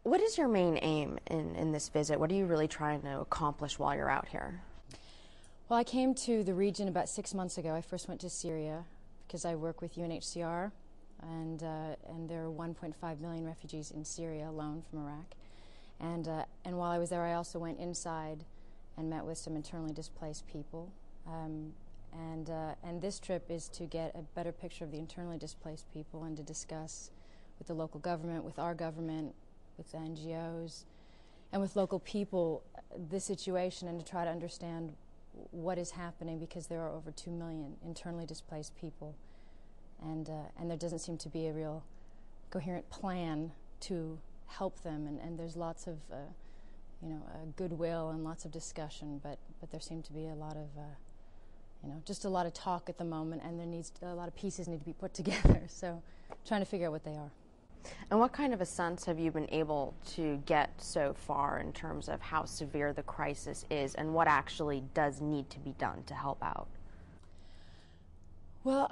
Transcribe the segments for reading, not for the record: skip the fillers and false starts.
What is your main aim in this visit? What are you really trying to accomplish while you're out here? Well, I came to the region about 6 months ago. I first went to Syria because I work with UNHCR, and there are 1.5 million refugees in Syria alone from Iraq. And while I was there, I also went inside and met with some internally displaced people. And this trip is to get a better picture of the internally displaced people and to discuss with the local government, with our government, with the NGOs, and with local people the situation and to try to understand what is happening, because there are over 2 million internally displaced people, and there doesn't seem to be a real coherent plan to help them, and there's lots of goodwill and lots of discussion, but there seem to be a lot of just a lot of talk at the moment, and a lot of pieces need to be put together, so trying to figure out what they are. And what kind of a sense have you been able to get so far in terms of how severe the crisis is and what actually does need to be done to help out? Well,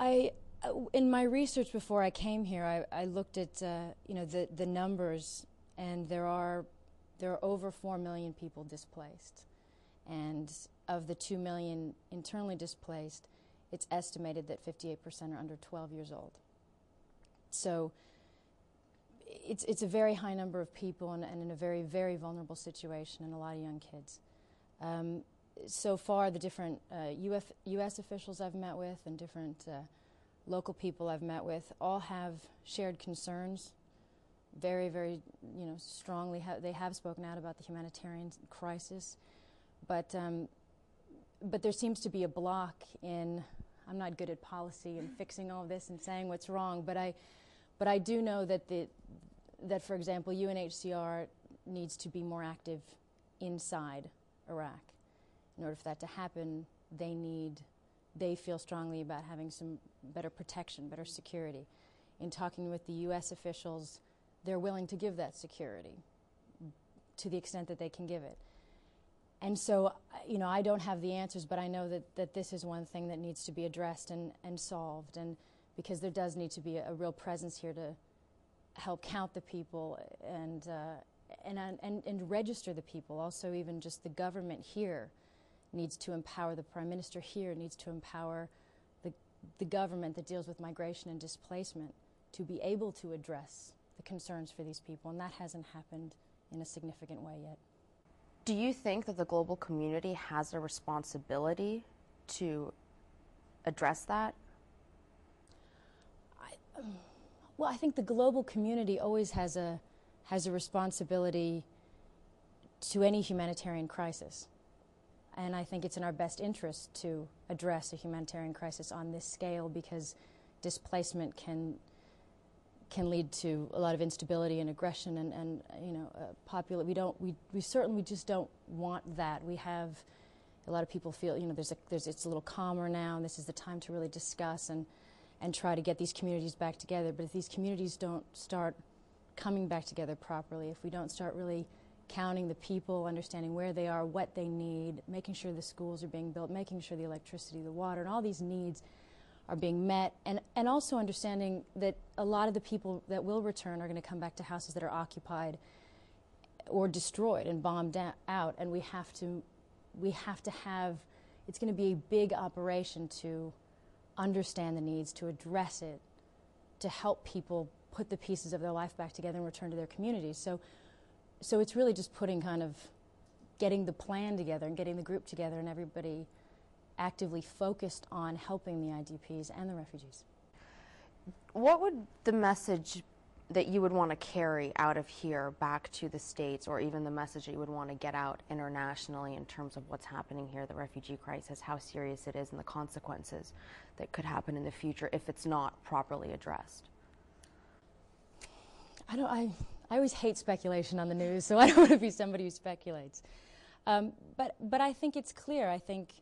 in my research before I came here, I looked at the numbers, and there are over 4 million people displaced, and of the 2 million internally displaced, it's estimated that 58% are under 12 years old. So it's a very high number of people, and in a very, very vulnerable situation, and a lot of young kids. So far, the different U.S. officials I've met with and different local people I've met with all have shared concerns very, very strongly. They have spoken out about the humanitarian crisis, but there seems to be a block in, I'm not good at policy and fixing all of this and saying what's wrong, but I do know that, for example, UNHCR needs to be more active inside Iraq. In order for that to happen, they feel strongly about having some better protection, better security. In talking with the U.S. officials, they're willing to give that security to the extent that they can give it. And so, I don't have the answers, but I know that this is one thing that needs to be addressed and solved, and because there does need to be a real presence here to help count the people and register the people. Also, even just the government here needs to empower, the Prime Minister here needs to empower the government that deals with migration and displacement to be able to address the concerns for these people, and that hasn't happened in a significant way yet. Do you think that the global community has a responsibility to address that? Well, I think the global community always has a responsibility to any humanitarian crisis. And I think it's in our best interest to address a humanitarian crisis on this scale, because displacement can lead to a lot of instability and aggression, and we certainly just don't want that. We have a lot of people feel it's a little calmer now, and this is the time to really discuss and try to get these communities back together. But if these communities don't start coming back together properly, if we don't start really counting the people, understanding where they are, what they need, making sure the schools are being built, making sure the electricity, the water, and all these needs are being met, and also understanding that a lot of the people that will return are going to come back to houses that are occupied or destroyed and bombed out, and we have to have, it's going to be a big operation to understand the needs, to address it, to help people put the pieces of their life back together and return to their communities. So it's really just getting the plan together and getting the group together and everybody actively focused on helping the IDPs and the refugees. What would the message that you would want to carry out of here back to the States, or even the message that you would want to get out internationally in terms of what's happening here, the refugee crisis, how serious it is, and the consequences that could happen in the future if it's not properly addressed? I always hate speculation on the news, so I don't want to be somebody who speculates. But I think it's clear. I think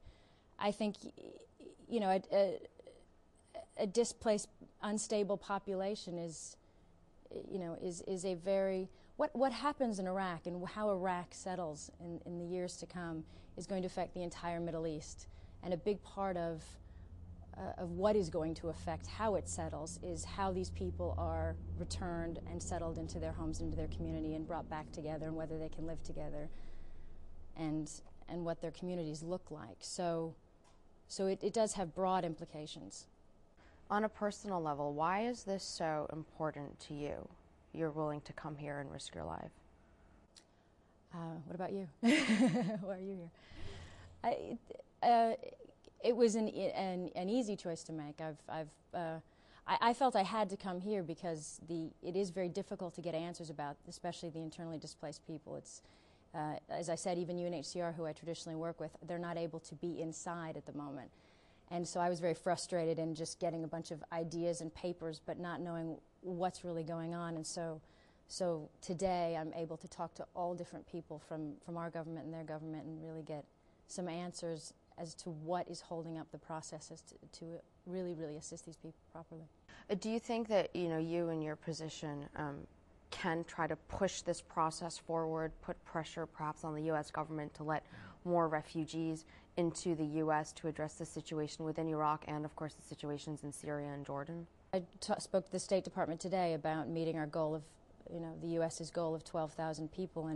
a displaced, unstable population is a very, what happens in Iraq and how Iraq settles in the years to come is going to affect the entire Middle East. And a big part of of what is going to affect how it settles is how these people are returned and settled into their homes, into their community, and brought back together, and whether they can live together, and what their communities look like. So it does have broad implications. On a personal level, why is this so important to you? You're willing to come here and risk your life. What about you? Why are you here? It was an easy choice to make. I felt I had to come here because it is very difficult to get answers about, especially the internally displaced people. It's, as I said, even UNHCR, who I traditionally work with, they're not able to be inside at the moment. And so I was very frustrated in just getting a bunch of ideas and papers, but not knowing what's really going on. And so today I'm able to talk to all different people from our government and their government and really get some answers as to what is holding up the processes to really, really assist these people properly. Do you think that you in your position can try to push this process forward, put pressure perhaps on the U.S. government to let more refugees into the U.S. to address the situation within Iraq and, of course, the situations in Syria and Jordan? I spoke to the State Department today about meeting our goal of, the U.S.'s goal of 12,000 people,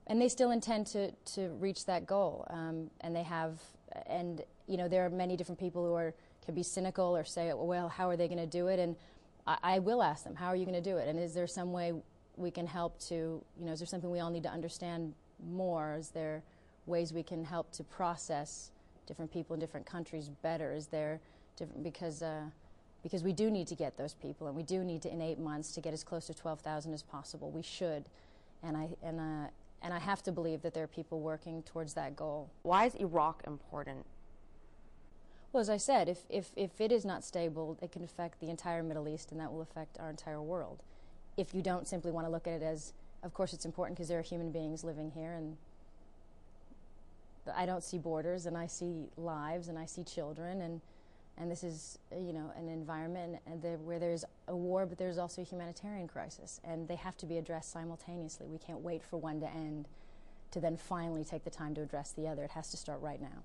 and they still intend to reach that goal. And they have, and there are many different people who can be cynical or say, well, how are they going to do it? And I will ask them, how are you going to do it? And is there some way we can help to, is there something we all need to understand more? Is there ways we can help to process different people in different countries better? Is there different, because we do need to get those people, and we do need to, in 8 months, to get as close to 12,000 as possible. We should, and I have to believe that there are people working towards that goal. Why is Iraq important? Well, as I said, if it is not stable, it can affect the entire Middle East, and that will affect our entire world. If you don't simply want to look at it as, of course it's important because there are human beings living here, and I don't see borders, and I see lives, and I see children, and this is, an environment where there's a war, but there's also a humanitarian crisis, and they have to be addressed simultaneously. We can't wait for one to end to then finally take the time to address the other. It has to start right now.